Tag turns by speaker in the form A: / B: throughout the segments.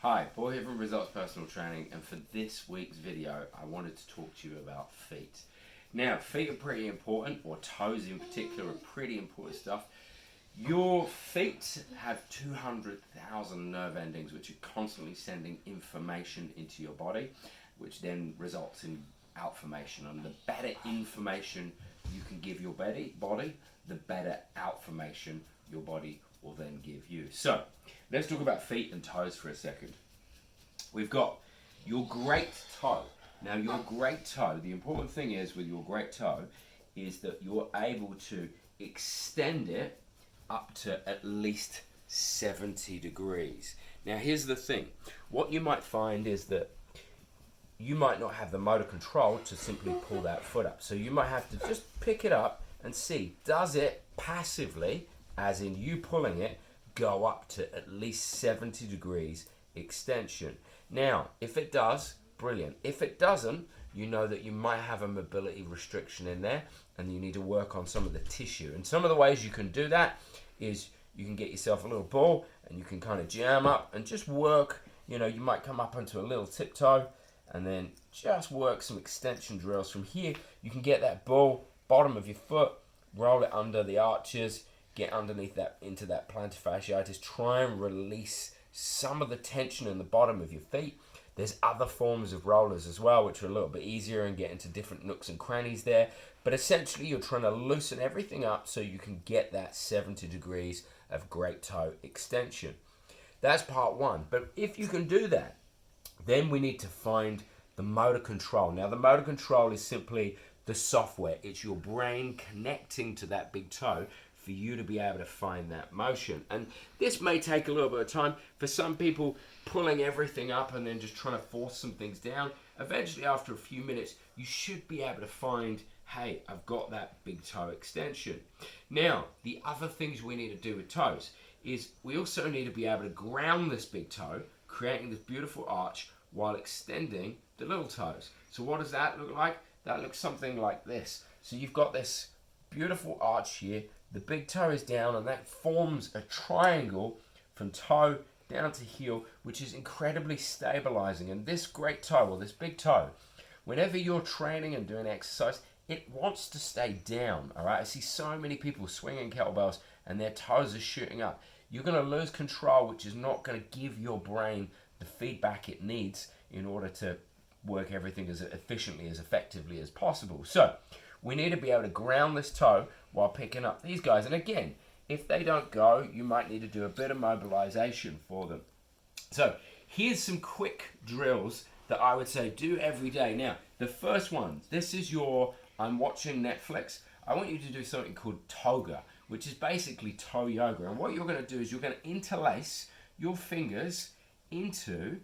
A: Hi, Paul here from Results Personal Training, and for this week's video I wanted to talk to you about feet. Now, feet are pretty important, or toes in particular are pretty important stuff. Your feet have 200,000 nerve endings which are constantly sending information into your body, which then results in outformation. And the better information you can give your body, the better outformation your body will then give you. So, let's talk about feet and toes for a second. We've got your great toe. Now, your great toe, the important thing is with your great toe is that you're able to extend it up to at least 70 degrees. Now, here's the thing. What you might find is that you might not have the motor control to simply pull that foot up. So you might have to just pick it up and see, does it passively, as in you pulling it, go up to at least 70 degrees extension. Now, if it does, brilliant. If it doesn't, you know that you might have a mobility restriction in there and you need to work on some of the tissue. And some of the ways you can do that is you can get yourself a little ball and you can kind of jam up and just work. You know, you might come up onto a little tiptoe and then just work some extension drills. From here, you can get that ball, bottom of your foot, roll it under the arches, get underneath that, into that plantar fasciitis, try and release some of the tension in the bottom of your feet. There's other forms of rollers as well, which are a little bit easier and get into different nooks and crannies there. But essentially, you're trying to loosen everything up so you can get that 70 degrees of great toe extension. That's part one. But if you can do that, then we need to find the motor control. Now, the motor control is simply the software. It's your brain connecting to that big toe for you to be able to find that motion. And this may take a little bit of time. For some people, pulling everything up and then just trying to force some things down, eventually after a few minutes, you should be able to find, hey, I've got that big toe extension. Now, the other things we need to do with toes is we also need to be able to ground this big toe, creating this beautiful arch while extending the little toes. So what does that look like? That looks something like this. So you've got this beautiful arch here. The big toe is down and that forms a triangle from toe down to heel, which is incredibly stabilizing. And this great toe, or this big toe, whenever you're training and doing exercise, it wants to stay down, all right? I see so many people swinging kettlebells and their toes are shooting up. You're going to lose control, which is not going to give your brain the feedback it needs in order to work everything as efficiently, as effectively as possible. So we need to be able to ground this toe while picking up these guys. And again, if they don't go, you might need to do a bit of mobilization for them. So here's some quick drills that I would say do every day. Now, the first one, this is your, I'm watching Netflix. I want you to do something called toga, which is basically toe yoga. And what you're going to do is you're going to interlace your fingers into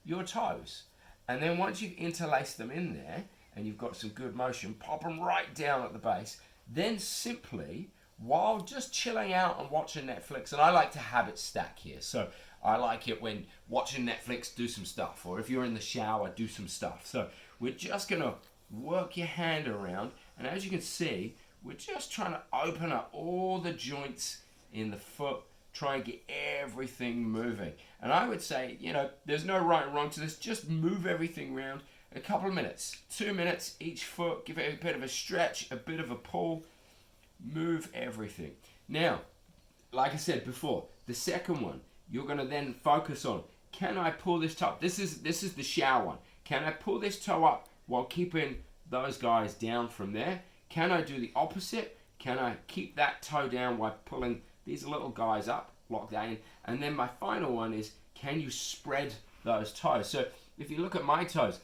A: your toes. And then once you've interlaced them in there, and you've got some good motion, pop them right down at the base. Then simply, while just chilling out and watching Netflix, and I like to habit stack here, so I like it when watching Netflix, do some stuff, or if you're in the shower, do some stuff. So we're just gonna work your hand around, and as you can see, we're just trying to open up all the joints in the foot, try and get everything moving. And I would say, you know, there's no right and wrong to this, just move everything around. A couple of minutes, 2 minutes each foot, give it a bit of a stretch, a bit of a pull, move everything. Now, like I said before, the second one, you're going to then focus on, can I pull this toe up? This is the shower one. Can I pull this toe up while keeping those guys down from there? Can I do the opposite? Can I keep that toe down while pulling these little guys up, lock that in? And then my final one is, can you spread those toes? So if you look at my toes,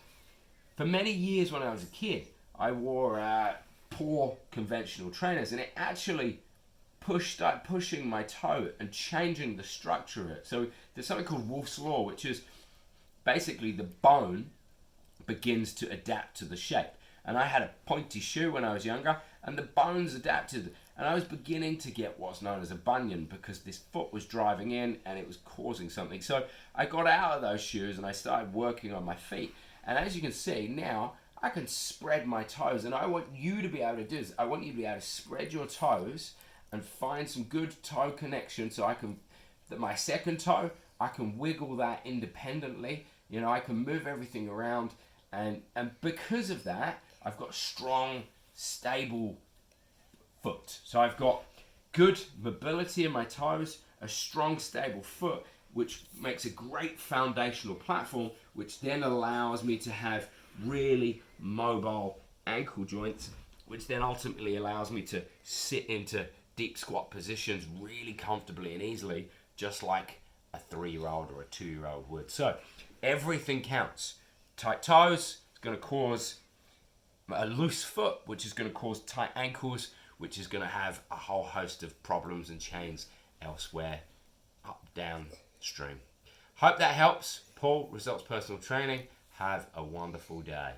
A: for many years when I was a kid, I wore poor conventional trainers, and it actually started pushing my toe and changing the structure of it. So there's something called Wolff's Law, which is basically the bone begins to adapt to the shape. And I had a pointy shoe when I was younger, and the bones adapted, and I was beginning to get what's known as a bunion because this foot was driving in and it was causing something. So I got out of those shoes and I started working on my feet. And as you can see, now I can spread my toes. And I want you to be able to do this. I want you to be able to spread your toes and find some good toe connection so I can, that my second toe, I can wiggle that independently. You know, I can move everything around, and because of that, I've got strong, stable foot. So I've got good mobility in my toes, a strong, stable foot, which makes a great foundational platform, which then allows me to have really mobile ankle joints, which then ultimately allows me to sit into deep squat positions really comfortably and easily, just like a 3-year-old or a 2-year-old would. So everything counts. Tight toes is going to cause a loose foot, which is going to cause tight ankles, which is going to have a whole host of problems and chains elsewhere, up, down, stream. Hope that helps. Paul, Results Personal Training. Have a wonderful day.